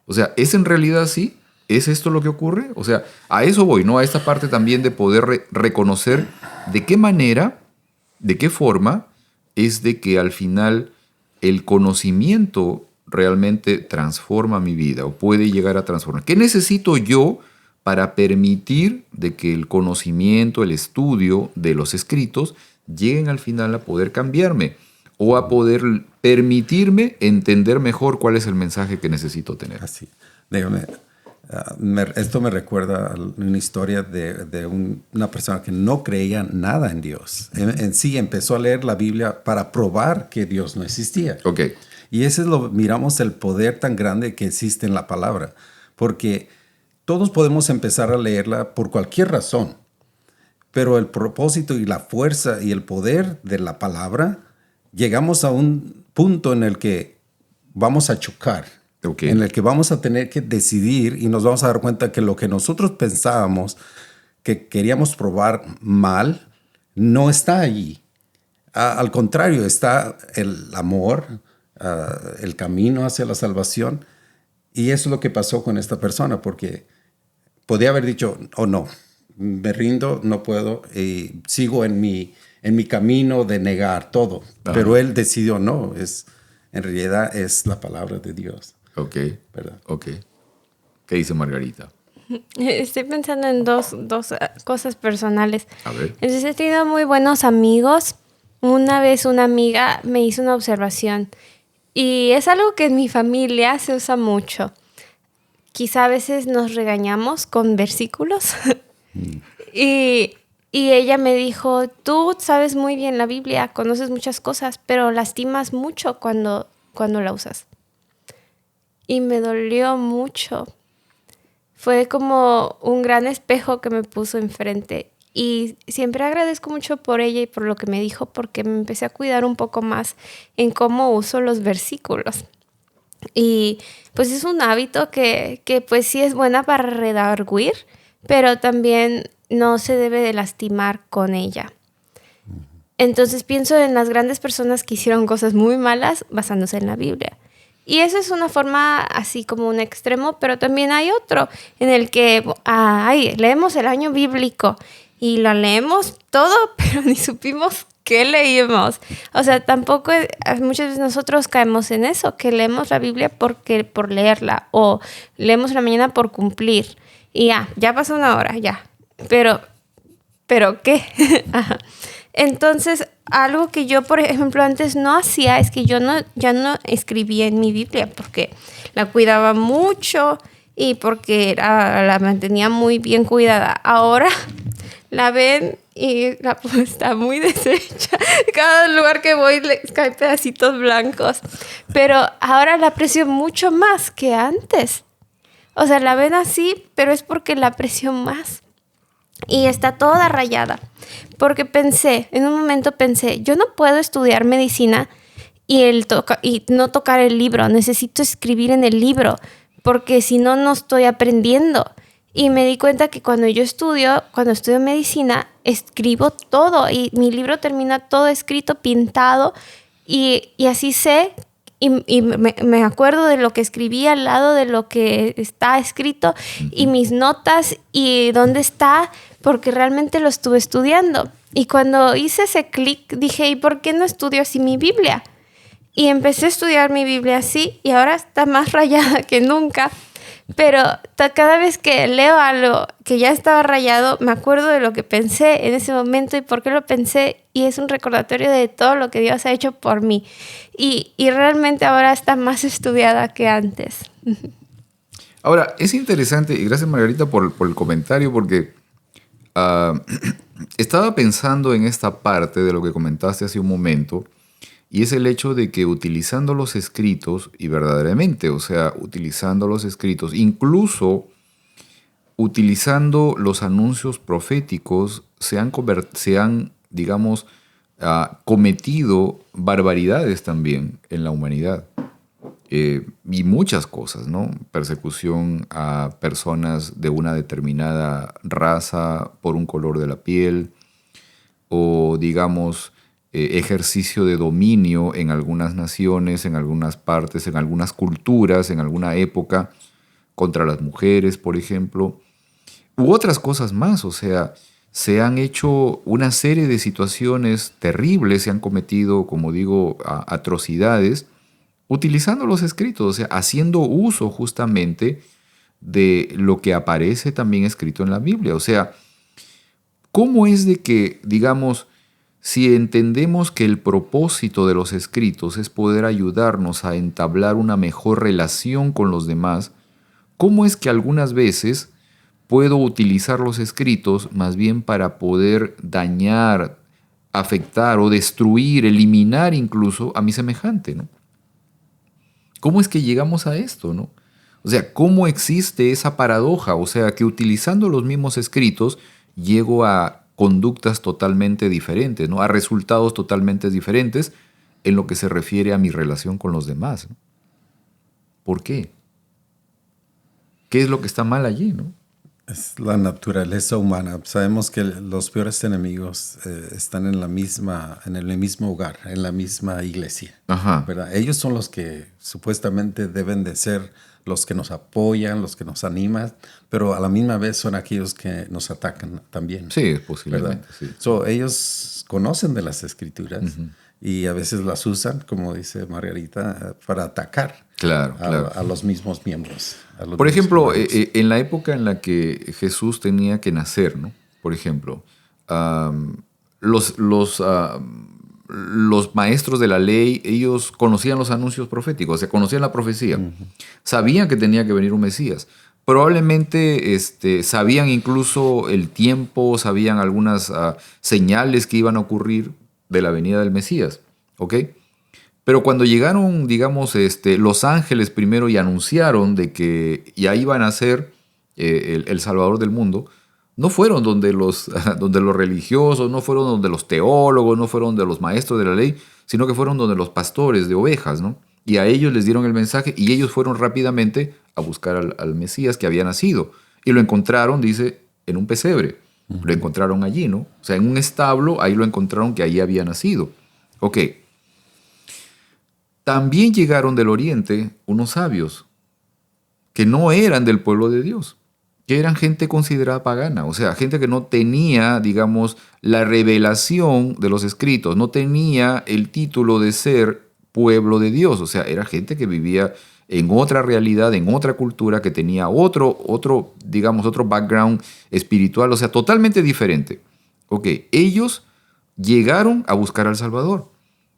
O sea, ¿es en realidad así? ¿Es esto lo que ocurre? O sea, a eso voy, ¿no? A esta parte también de poder reconocer de qué manera, de qué forma es de que al final el conocimiento realmente transforma mi vida o puede llegar a transformar. ¿Qué necesito yo para permitir de que el conocimiento, el estudio de los escritos lleguen al final a poder cambiarme o a poder permitirme entender mejor cuál es el mensaje que necesito tener? Así. Déjame. Esto me recuerda a una historia de una persona que no creía nada en Dios. En sí empezó a leer la Biblia para probar que Dios no existía. Ok. Y ese es miramos el poder tan grande que existe en la palabra. Porque todos podemos empezar a leerla por cualquier razón. Pero el propósito y la fuerza y el poder de la palabra, llegamos a un punto en el que vamos a chocar. Okay. En el que vamos a tener que decidir y nos vamos a dar cuenta que lo que nosotros pensábamos que queríamos probar mal, no está allí. Al contrario, está el amor, el camino hacia la salvación. Y eso es lo que pasó con esta persona, porque podía haber dicho, oh no, me rindo, no puedo, y sigo en mi camino de negar todo. Ajá. Pero él decidió, no, en realidad es la palabra de Dios. Ok. ¿Verdad? Ok. ¿Qué dice Margarita? Estoy pensando en dos cosas personales. A ver. Entonces he tenido muy buenos amigos. Una vez una amiga me hizo una observación y es algo que en mi familia se usa mucho. Quizá a veces nos regañamos con versículos. Y ella me dijo, tú sabes muy bien la Biblia, conoces muchas cosas, pero lastimas mucho cuando la usas. Y me dolió mucho. Fue como un gran espejo que me puso enfrente. Y siempre agradezco mucho por ella y por lo que me dijo, porque me empecé a cuidar un poco más en cómo uso los versículos. Y pues es un hábito que pues sí es buena para redarguir, pero también no se debe de lastimar con ella. Entonces pienso en las grandes personas que hicieron cosas muy malas basándose en la Biblia. Y eso es una forma así como un extremo, pero también hay otro en el que leemos el año bíblico y lo leemos todo, pero ni supimos qué leímos. O sea, tampoco muchas veces nosotros caemos en eso, que leemos la Biblia por leerla o leemos en la mañana por cumplir. Y ya pasó una hora, ya. Pero ¿qué? Ajá. Entonces, algo que yo, por ejemplo, antes no hacía es que ya no escribía en mi Biblia porque la cuidaba mucho y porque la mantenía muy bien cuidada. Ahora la ven y está muy deshecha. Cada lugar que voy le caen pedacitos blancos. Pero ahora la aprecio mucho más que antes. O sea, la ven así, pero es porque la aprecio más. Y está toda rayada. Porque en un momento pensé, yo no puedo estudiar medicina y no tocar el libro. Necesito escribir en el libro, porque si no, no estoy aprendiendo. Y me di cuenta que cuando estudio medicina, escribo todo. Y mi libro termina todo escrito, pintado. Y así sé. Y me acuerdo de lo que escribí al lado de lo que está escrito y mis notas y dónde está, porque realmente lo estuve estudiando. Y cuando hice ese clic, dije, ¿y por qué no estudio así mi Biblia? Y empecé a estudiar mi Biblia así y ahora está más rayada que nunca. Pero cada vez que leo algo que ya estaba rayado, me acuerdo de lo que pensé en ese momento y por qué lo pensé. Y es un recordatorio de todo lo que Dios ha hecho por mí. Y realmente ahora está más estudiada que antes. Ahora, es interesante, y gracias Margarita por el comentario, porque estaba pensando en esta parte de lo que comentaste hace un momento, y es el hecho de que utilizando los escritos, y verdaderamente, o sea, utilizando los escritos, incluso utilizando los anuncios proféticos, se han digamos, cometido barbaridades también en la humanidad. Y muchas cosas, ¿no? Persecución a personas de una determinada raza por un color de la piel, o digamos, ejercicio de dominio en algunas naciones, en algunas partes, en algunas culturas, en alguna época, contra las mujeres, por ejemplo, u otras cosas más. O sea, se han hecho una serie de situaciones terribles, se han cometido, como digo, atrocidades, utilizando los escritos, o sea, haciendo uso justamente de lo que aparece también escrito en la Biblia. O sea, ¿cómo es de que, digamos, si entendemos que el propósito de los escritos es poder ayudarnos a entablar una mejor relación con los demás, ¿cómo es que algunas veces puedo utilizar los escritos más bien para poder dañar, afectar o destruir, eliminar incluso a mi semejante, ¿no? ¿Cómo es que llegamos a esto, no? O sea, ¿cómo existe esa paradoja? O sea, que utilizando los mismos escritos llego a conductas totalmente diferentes, ¿no? A resultados totalmente diferentes en lo que se refiere a mi relación con los demás, ¿no? ¿Por qué? ¿Qué es lo que está mal allí, no? Es la naturaleza humana. Sabemos que los peores enemigos están en el mismo hogar, en la misma iglesia. Ajá. ¿Verdad? Ellos son los que supuestamente deben de ser los que nos apoyan, los que nos animan, pero a la misma vez son aquellos que nos atacan también. Sí, posiblemente. Sí. Ellos conocen de las escrituras y a veces las usan, como dice Margarita, para atacar Claro, claro. a los mismos miembros. Por ejemplo, en la época en la que Jesús tenía que nacer, ¿no? Por ejemplo, los maestros de la ley, ellos conocían los anuncios proféticos, o sea, conocían la profecía. Sabían que tenía que venir un Mesías. Probablemente sabían incluso el tiempo, sabían algunas señales que iban a ocurrir de la venida del Mesías, ¿ok? Pero cuando llegaron, digamos, los ángeles primero y anunciaron de que ya iban a ser el Salvador del mundo, no fueron donde los religiosos, no fueron donde los teólogos, no fueron donde los maestros de la ley, sino que fueron donde los pastores de ovejas, ¿no? Y a ellos les dieron el mensaje y ellos fueron rápidamente a buscar al Mesías que había nacido. Y lo encontraron, dice, en un pesebre. Lo encontraron allí, ¿no? O sea, en un establo, ahí lo encontraron que allí había nacido. Ok. También llegaron del oriente unos sabios que no eran del pueblo de Dios, que eran gente considerada pagana, o sea, gente que no tenía, digamos, la revelación de los escritos, no tenía el título de ser pueblo de Dios, o sea, era gente que vivía en otra realidad, en otra cultura, que tenía otro background espiritual, o sea, totalmente diferente. Ok, ellos llegaron a buscar al Salvador.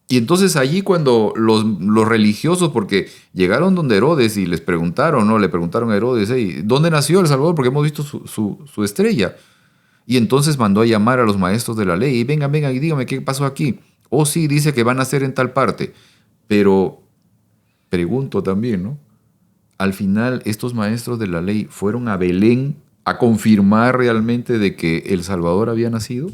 Y entonces allí cuando los religiosos, porque llegaron donde Herodes y les preguntaron, ¿no? Le preguntaron a Herodes, hey, ¿dónde nació el Salvador? Porque hemos visto su estrella. Y entonces mandó a llamar a los maestros de la ley. Y vengan, y díganme, ¿qué pasó aquí? Oh, sí, dice que van a nacer en tal parte. Pero pregunto también, ¿no? Al final, estos maestros de la ley fueron a Belén a confirmar realmente de que el Salvador había nacido.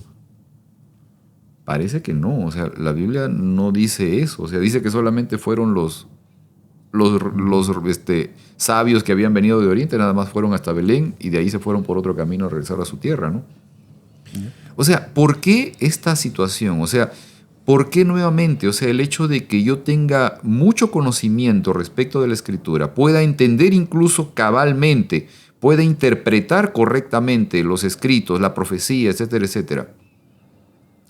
Parece que no, o sea, la Biblia no dice eso, o sea, dice que solamente fueron los sabios que habían venido de Oriente, nada más fueron hasta Belén y de ahí se fueron por otro camino a regresar a su tierra, ¿no? O sea, ¿por qué esta situación? O sea, ¿por qué nuevamente? O sea, el hecho de que yo tenga mucho conocimiento respecto de la Escritura, pueda entender incluso cabalmente, pueda interpretar correctamente los escritos, la profecía, etcétera, etcétera,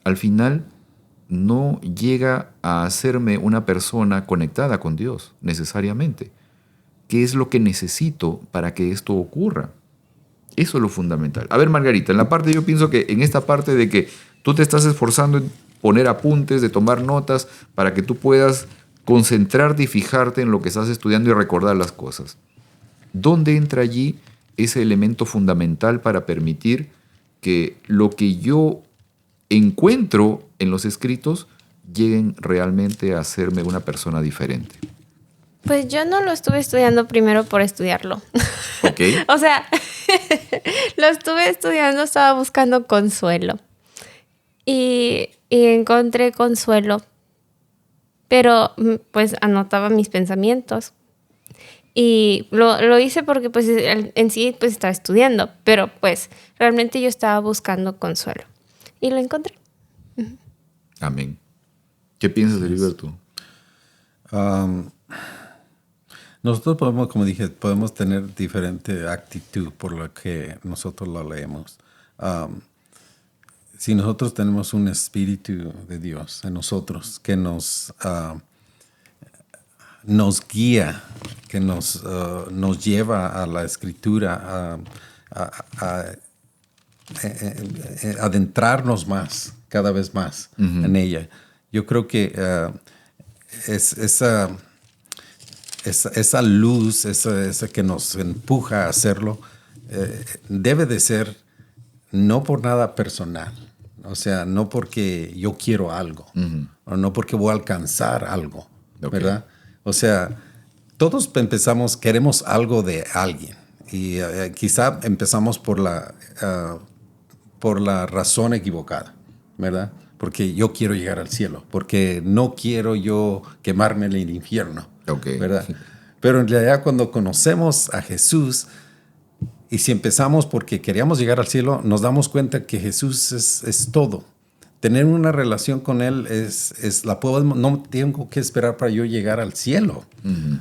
al final no llega a hacerme una persona conectada con Dios necesariamente. ¿Qué es lo que necesito para que esto ocurra? Eso es lo fundamental. A ver, Margarita, yo pienso que en esta parte de que tú te estás esforzando en poner apuntes, de tomar notas, para que tú puedas concentrarte y fijarte en lo que estás estudiando y recordar las cosas. ¿Dónde entra allí ese elemento fundamental para permitir que lo que yo encuentro en los escritos lleguen realmente a hacerme una persona diferente? Pues yo no lo estuve estudiando primero por estudiarlo. Ok. O sea, lo estuve estudiando, estaba buscando consuelo. Y encontré consuelo. Pero pues anotaba mis pensamientos. Y lo hice porque pues en sí pues estaba estudiando. Pero pues realmente yo estaba buscando consuelo. Y lo encontré. Amén. ¿Qué piensas de Liberto? Nosotros podemos, como dije, podemos tener diferente actitud por lo que nosotros lo leemos. Si nosotros tenemos un espíritu de Dios en nosotros que nos guía, que nos lleva a la Escritura, a adentrarnos más, cada vez más en ella. Yo creo que esa luz, esa que nos empuja a hacerlo, debe de ser no por nada personal. O sea, no porque yo quiero algo, o no porque voy a alcanzar algo, ¿verdad? O sea, todos queremos algo de alguien. Y quizá empezamos por la razón equivocada, ¿verdad? Porque yo quiero llegar al cielo, porque no quiero yo quemarme en el infierno, ¿verdad? Pero en realidad cuando conocemos a Jesús, y si empezamos porque queríamos llegar al cielo, nos damos cuenta que Jesús es todo. Tener una relación con Él no tengo que esperar para yo llegar al cielo.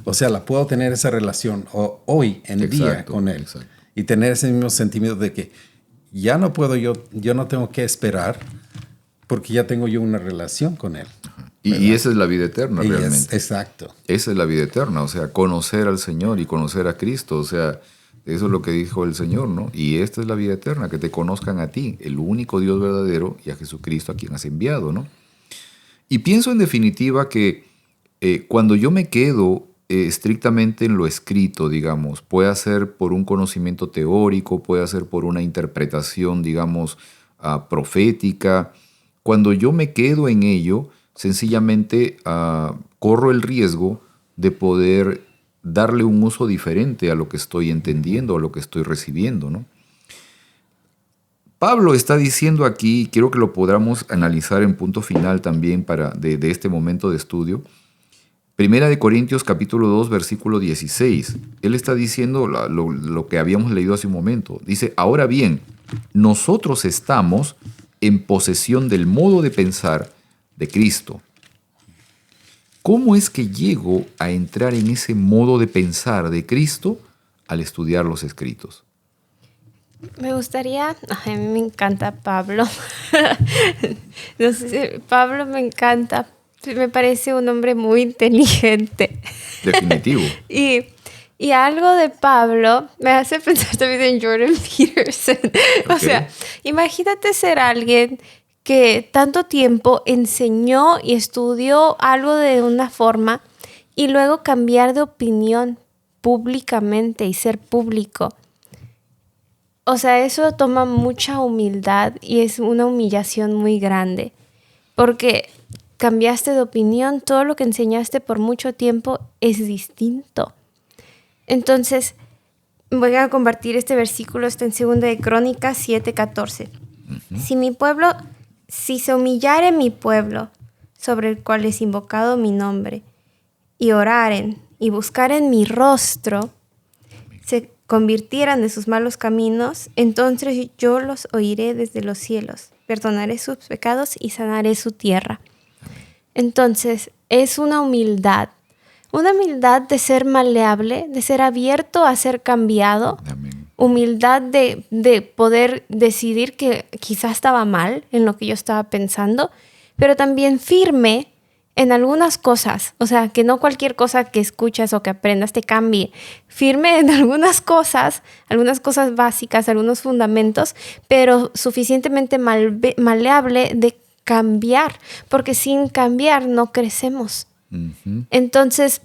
O sea, puedo tener esa relación hoy en día con Él. Exacto. Y tener ese mismo sentimiento de que ya no puedo yo no tengo que esperar porque ya tengo yo una relación con Él. Y esa es la vida eterna realmente. Exacto. Esa es la vida eterna, o sea, conocer al Señor y conocer a Cristo, o sea, eso es lo que dijo el Señor, ¿no? Y esta es la vida eterna, que te conozcan a ti, el único Dios verdadero, y a Jesucristo a quien has enviado, ¿no? Y pienso en definitiva que cuando yo me quedo estrictamente en lo escrito, digamos, puede ser por un conocimiento teórico, puede ser por una interpretación, digamos, profética. Cuando yo me quedo en ello, sencillamente corro el riesgo de poder darle un uso diferente a lo que estoy entendiendo, a lo que estoy recibiendo, ¿no? Pablo está diciendo aquí, quiero que lo podamos analizar en punto final también de este momento de estudio, Primera de Corintios capítulo 2, versículo 16. Él está diciendo lo que habíamos leído hace un momento. Dice, ahora bien, nosotros estamos en posesión del modo de pensar de Cristo. ¿Cómo es que llego a entrar en ese modo de pensar de Cristo al estudiar los escritos? Me gustaría, a mí me encanta Pablo. No sé, Pablo me encanta, me parece un hombre muy inteligente. Definitivo. Y algo de Pablo me hace pensar también en Jordan Peterson. O sea, imagínate ser alguien que tanto tiempo enseñó y estudió algo de una forma y luego cambiar de opinión públicamente y ser público. O sea, eso toma mucha humildad y es una humillación muy grande. Porque cambiaste de opinión, todo lo que enseñaste por mucho tiempo es distinto. Entonces, voy a compartir este versículo, está en 2 de Crónicas 7:14. Si se humillare mi pueblo, sobre el cual es invocado mi nombre, y oraren y buscaren mi rostro, se convirtieran de sus malos caminos, entonces yo los oiré desde los cielos, perdonaré sus pecados y sanaré su tierra. Entonces, es una humildad de ser maleable, de ser abierto a ser cambiado. Amén. Humildad de poder decidir que quizás estaba mal en lo que yo estaba pensando, pero también firme en algunas cosas. O sea, que no cualquier cosa que escuchas o que aprendas te cambie. Firme en algunas cosas básicas, algunos fundamentos, pero suficientemente maleable de cambiar, porque sin cambiar no crecemos. Uh-huh. Entonces,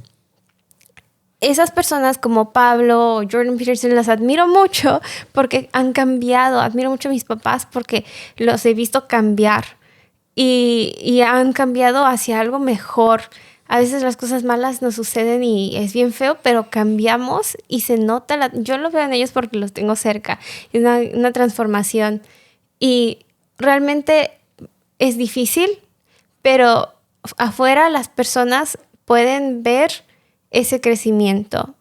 esas personas como Pablo o Jordan Peterson las admiro mucho porque han cambiado. Admiro mucho a mis papás porque los he visto cambiar y han cambiado hacia algo mejor. A veces las cosas malas nos suceden y es bien feo, pero cambiamos y se nota. Yo lo veo en ellos porque los tengo cerca. Es una transformación y realmente es difícil, pero afuera las personas pueden ver ese crecimiento.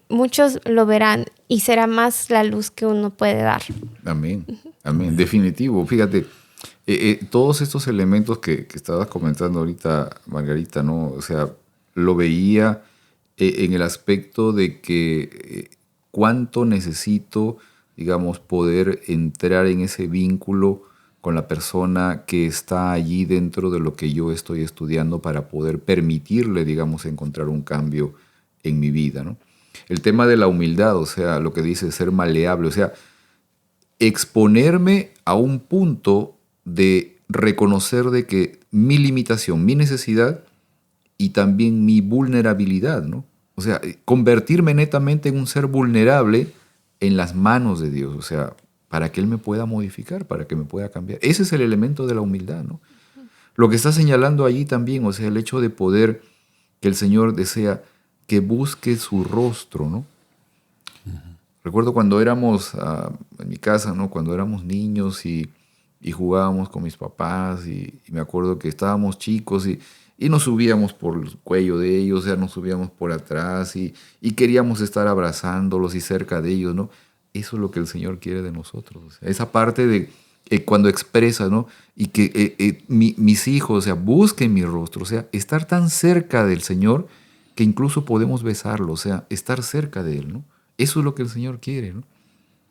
Muchos lo verán y será más la luz que uno puede dar. Amén. Amén. Definitivo. Fíjate, todos estos elementos que estabas comentando ahorita, Margarita, ¿no? O sea, lo veía en el aspecto de que cuánto necesito, digamos, poder entrar en ese vínculo con la persona que está allí dentro de lo que yo estoy estudiando para poder permitirle, digamos, encontrar un cambio en mi vida, ¿no? El tema de la humildad, o sea, lo que dice ser maleable, o sea, exponerme a un punto de reconocer de que mi limitación, mi necesidad y también mi vulnerabilidad, ¿no? O sea, convertirme netamente en un ser vulnerable en las manos de Dios. O sea, para que Él me pueda modificar, para que me pueda cambiar. Ese es el elemento de la humildad, ¿no? Lo que está señalando allí también, o sea, el hecho de poder, que el Señor desea que busque su rostro, ¿no? Recuerdo cuando éramos, en mi casa, ¿no? Cuando éramos niños y jugábamos con mis papás y me acuerdo que estábamos chicos y nos subíamos por el cuello de ellos, o sea, nos subíamos por atrás y queríamos estar abrazándolos y cerca de ellos, ¿no? Eso es lo que el Señor quiere de nosotros. O sea, esa parte de cuando expresa, ¿no? Y que mis hijos, o sea, busquen mi rostro, o sea, estar tan cerca del Señor que incluso podemos besarlo, o sea, estar cerca de Él, ¿no? Eso es lo que el Señor quiere, ¿no?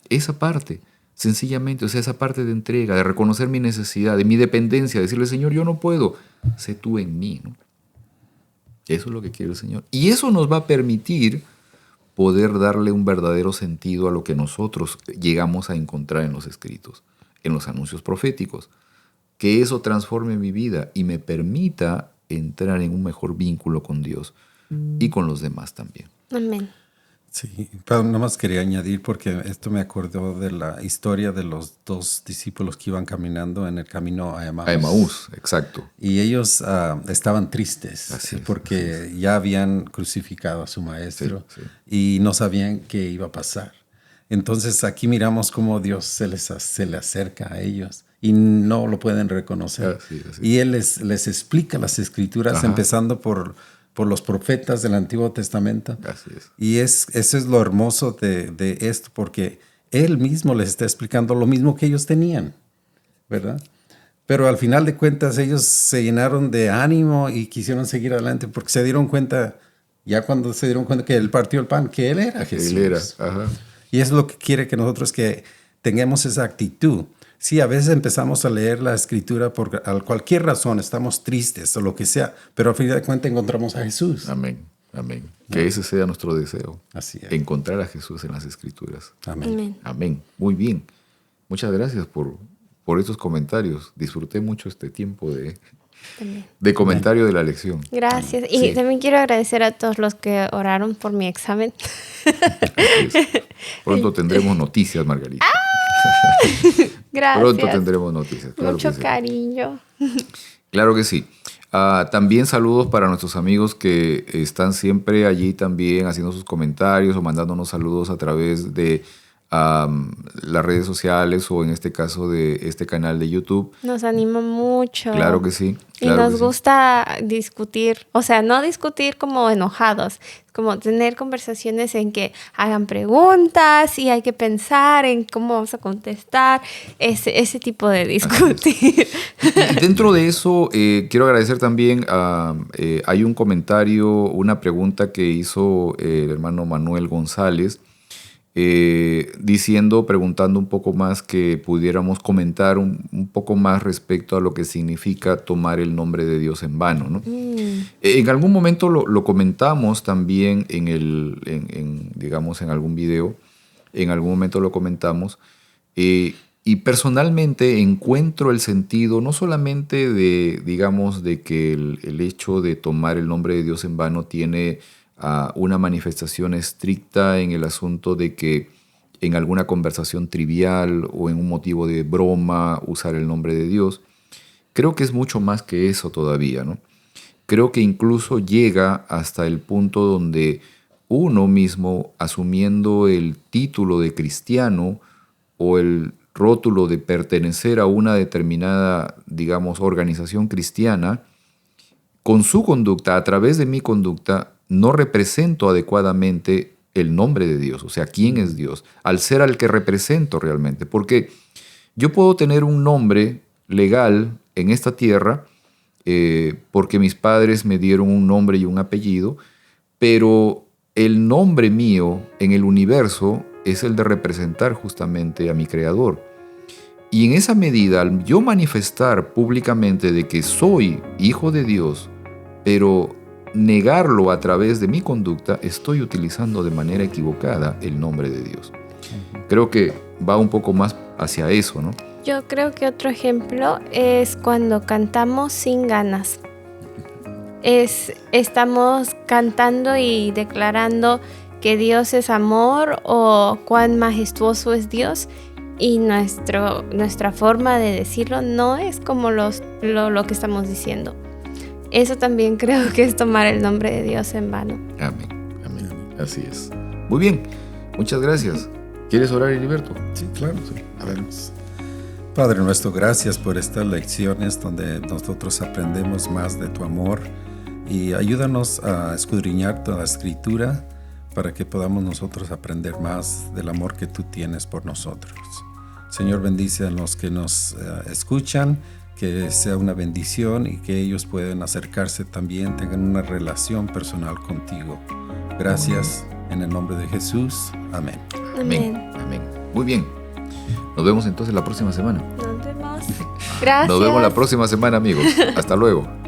Esa parte, sencillamente, o sea, esa parte de entrega, de reconocer mi necesidad, de mi dependencia, decirle, Señor, yo no puedo, sé tú en mí, ¿no? Eso es lo que quiere el Señor. Y eso nos va a permitir poder darle un verdadero sentido a lo que nosotros llegamos a encontrar en los escritos, en los anuncios proféticos. Que eso transforme mi vida y me permita entrar en un mejor vínculo con Dios y con los demás también. Amén. Sí, pero nomás quería añadir porque esto me acordó de la historia de los dos discípulos que iban caminando en el camino a Emaús. A Emaús, exacto. Y ellos estaban tristes Así es, porque ya habían crucificado a su maestro y no sabían qué iba a pasar. Entonces aquí miramos cómo Dios se le acerca a ellos y no lo pueden reconocer. Así. Y Él les explica las escrituras, empezando por los profetas del Antiguo Testamento. Así es. Y eso es lo hermoso de esto, porque Él mismo les está explicando lo mismo que ellos tenían, ¿verdad? Pero al final de cuentas ellos se llenaron de ánimo y quisieron seguir adelante porque se dieron cuenta, ya cuando se dieron cuenta que Él partió el pan, que Él era Jesús. Él era, ajá. Y es lo que quiere que nosotros que tengamos esa actitud. Sí, a veces empezamos a leer la Escritura por cualquier razón, estamos tristes o lo que sea, pero al final de cuentas encontramos a Jesús. Amén, amén. Que ese sea nuestro deseo. Así es. Encontrar a Jesús en las Escrituras. Amén. Amén. Amén. Muy bien. Muchas gracias por estos comentarios. Disfruté mucho este tiempo de comentario de la lección. Gracias. Y también quiero agradecer a todos los que oraron por mi examen. Así es. Pronto tendremos noticias, Margarita. Gracias. Pronto tendremos noticias. Claro Mucho que sí. cariño. Claro que sí. También saludos para nuestros amigos que están siempre allí también haciendo sus comentarios o mandándonos saludos a través de las redes sociales o en este caso de este canal de YouTube. Nos anima mucho. Claro que sí. Y nos gusta discutir, o sea, no discutir como enojados, como tener conversaciones en que hagan preguntas y hay que pensar en cómo vamos a contestar, ese tipo de discutir. Y dentro de eso, quiero agradecer también, hay un comentario, una pregunta que hizo el hermano Manuel González, preguntando un poco más que pudiéramos comentar un poco más respecto a lo que significa tomar el nombre de Dios en vano, ¿no? En algún momento lo comentamos también digamos, en algún video, en algún momento lo comentamos, y personalmente encuentro el sentido no solamente digamos, de que el hecho de tomar el nombre de Dios en vano tiene una manifestación estricta en el asunto de que en alguna conversación trivial o en un motivo de broma usar el nombre de Dios. Creo que es mucho más que eso todavía, ¿no? Creo que incluso llega hasta el punto donde uno mismo, asumiendo el título de cristiano o el rótulo de pertenecer a una determinada, digamos, organización cristiana, con su conducta, a través de mi conducta, no represento adecuadamente el nombre de Dios, o sea, quién es Dios, al ser al que represento realmente. Porque yo puedo tener un nombre legal en esta tierra porque mis padres me dieron un nombre y un apellido, pero el nombre mío en el universo es el de representar justamente a mi Creador. Y en esa medida, al yo manifestar públicamente de que soy hijo de Dios, pero negarlo a través de mi conducta, estoy utilizando de manera equivocada el nombre de Dios. Creo que va un poco más hacia eso, ¿no? Yo creo que otro ejemplo es cuando cantamos sin ganas. estamos cantando y declarando que Dios es amor o cuán majestuoso es Dios, y nuestra forma de decirlo no es como lo que estamos diciendo. Eso también creo que es tomar el nombre de Dios en vano. Amén, amén. Así es. Muy bien, muchas gracias. ¿Quieres orar, Heriberto? Sí, claro. Sí. Padre nuestro, gracias por estas lecciones donde nosotros aprendemos más de tu amor, y ayúdanos a escudriñar toda la Escritura para que podamos nosotros aprender más del amor que tú tienes por nosotros. Señor, bendice a los que nos escuchan, que sea una bendición y que ellos puedan acercarse también, tengan una relación personal contigo. Gracias, en el nombre de Jesús. Amén. Amén. Amén. Muy bien. Nos vemos entonces la próxima semana. Nos vemos. Gracias. Nos vemos la próxima semana, amigos. Hasta luego.